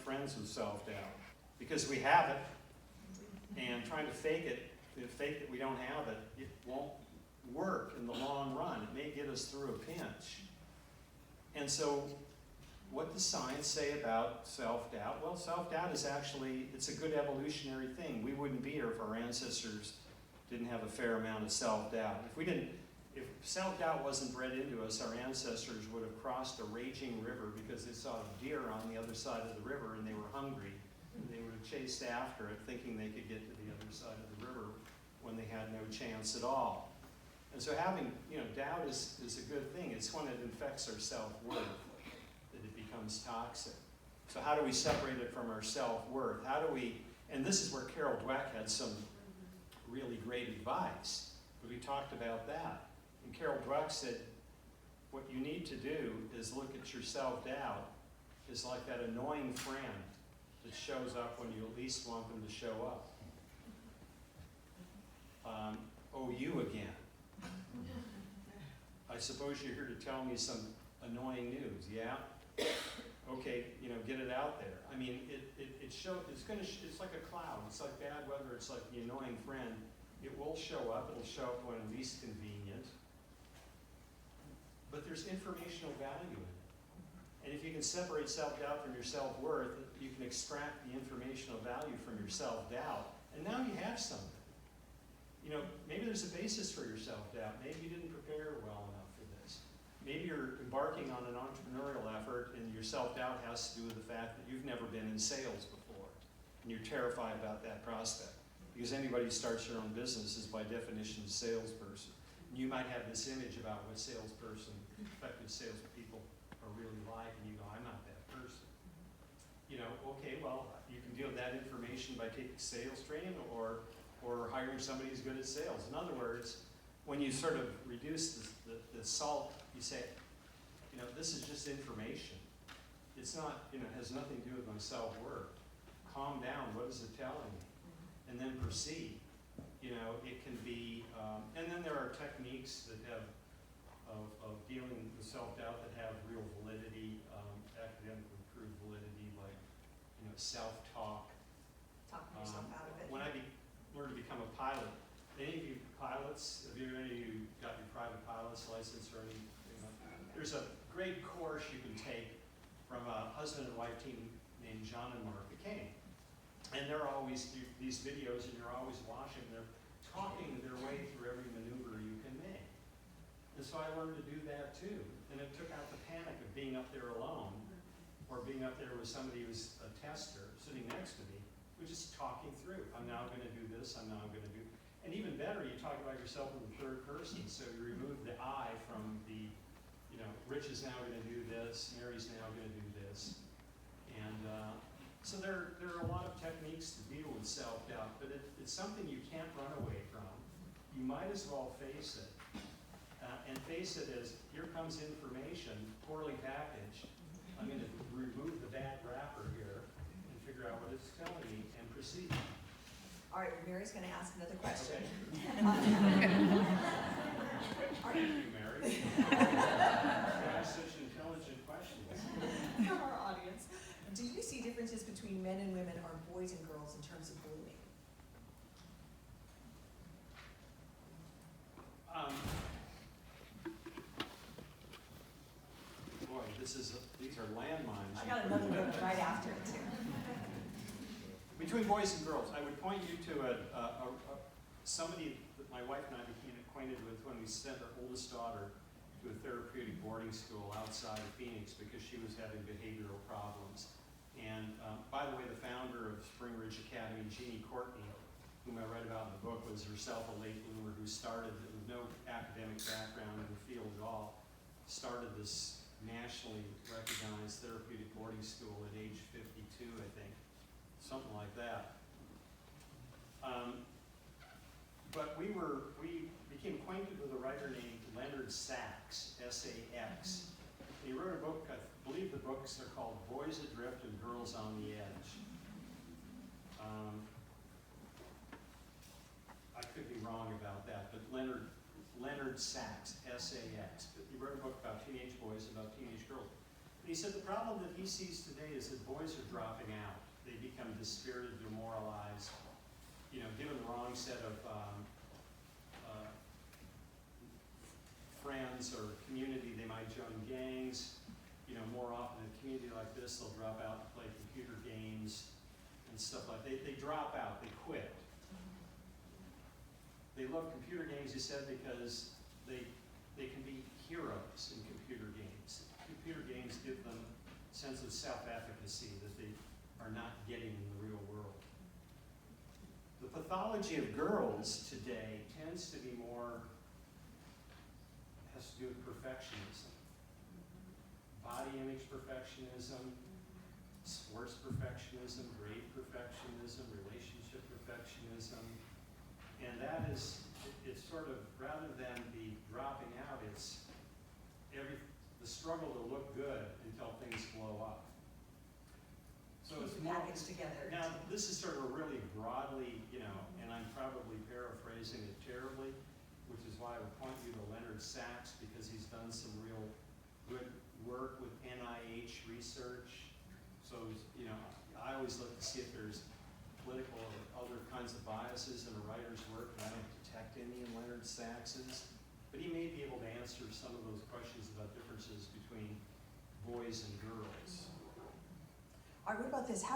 friends with self-doubt because we have it, and trying to fake it that we don't have it, it won't work in the long run. It may get us through a pinch. And so what does science say about self-doubt? Well, self-doubt is actually, it's a good evolutionary thing. We wouldn't be here if our ancestors didn't have a fair amount of self-doubt. If self-doubt wasn't bred into us, our ancestors would have crossed a raging river because they saw a deer on the other side of the river and they were hungry. And they would have chased after it thinking they could get to the other side of the river when they had no chance at all. And so having, doubt is a good thing. It's when it infects our self-worth that it becomes toxic. So how do we separate it from our self-worth? And this is where Carol Dweck had some really great advice. We talked about that. And Carol Dweck said, what you need to do is look at your self-doubt as like that annoying friend that shows up when you at least want them to show up. You again. I suppose you're here to tell me some annoying news, yeah? Okay, get it out there. I mean, it's like a cloud. It's like bad weather. It's like the annoying friend. It will show up. It'll show up when least convenient. But there's informational value in it. And if you can separate self-doubt from your self-worth, you can extract the informational value from your self-doubt. And now you have something. Maybe there's a basis for your self-doubt. Maybe you didn't prepare well enough for this. Maybe you're embarking on an entrepreneurial effort and your self-doubt has to do with the fact that you've never been in sales before. And you're terrified about that prospect. Because anybody who starts their own business is by definition a salesperson. And you might have this image about what effective salespeople are really like, and you go, I'm not that person. Okay, well, you can deal with that information by taking sales training or hiring somebody who's good at sales. In other words, when you sort of reduce the salt, you say, this is just information. It's not, has nothing to do with my self-worth. Calm down, what is it telling me? And then proceed. It can be, and then there are techniques that have, of dealing with self-doubt that have real validity, academically proved validity, like, self-talk. Talking yourself out of it. When I learned to become a pilot, any of you pilots, have any of you got your private pilot's license or anything like that? There's a great course you can take from a husband and wife team named John and Martha Kane. And they're always, these videos, and you're always watching, they're talking their way through every maneuver you can make. And so I learned to do that too. And it took out the panic of being up there alone, or being up there with somebody who's a tester sitting next to me, who's just talking through. I'm now going to do this, I'm now going to do. And even better, you talk about yourself in the third person, so you remove the I from the, Rich is now going to do this, Mary's now going to do this. And so there are a lot of techniques to deal with self-doubt, but it's something you can't run away from. You might as well face it. And face it as, here comes information, poorly packaged. I'm going to remove the bad wrapper here and figure out what it's telling me and proceed. All right, Mary's going to ask another question. Thank you, Mary. You ask such intelligent questions. From our audience, do you see differences between men and women or boys and girls in terms of bullying? Boy, these are landmines. I got another one right after it too. Between boys and girls, I would point you to somebody that my wife and I became acquainted with when we sent our oldest daughter to a therapeutic boarding school outside of Phoenix because she was having behavioral problems. And by the way, the founder of Spring Ridge Academy, Jeannie Courtney, whom I read about in the book, was herself a late bloomer who started, with no academic background in the field at all, started this nationally recognized therapeutic boarding school at age 52, I think. Something like that. But we became acquainted with a writer named Leonard Sachs, S-A-X. He wrote a book, I believe the books are called Boys Adrift and Girls on the Edge. I could be wrong about that, but Leonard Sachs, S-A-X. He wrote a book about teenage boys, about teenage girls. And he said the problem that he sees today is that boys are dropping out. They become dispirited, demoralized, given the wrong set of friends or community, they might join gangs. More often in a community like this, they'll drop out and play computer games and stuff like that. They drop out, they quit. They love computer games, he said, because they can be heroes in computer games. Computer games give them a sense of self-efficacy that they are not getting in the real world. The pathology of girls today tends to be has to do with perfectionism. Body image perfectionism, sports perfectionism, grade perfectionism, relationship perfectionism. And that it's sort of, rather than the dropping out, it's the struggle to look good until things blow up. So it's more packaged together. Now, this is sort of a really broadly, and I'm probably paraphrasing it terribly, which is why I would point you to Leonard Sachs, because he's done some real good work with NIH research. So, I always look to see if there's political or other kinds of biases in a writer's work, and I don't detect any in Leonard Sax's. But he may be able to answer some of those questions about differences between boys and girls. All right, what about this?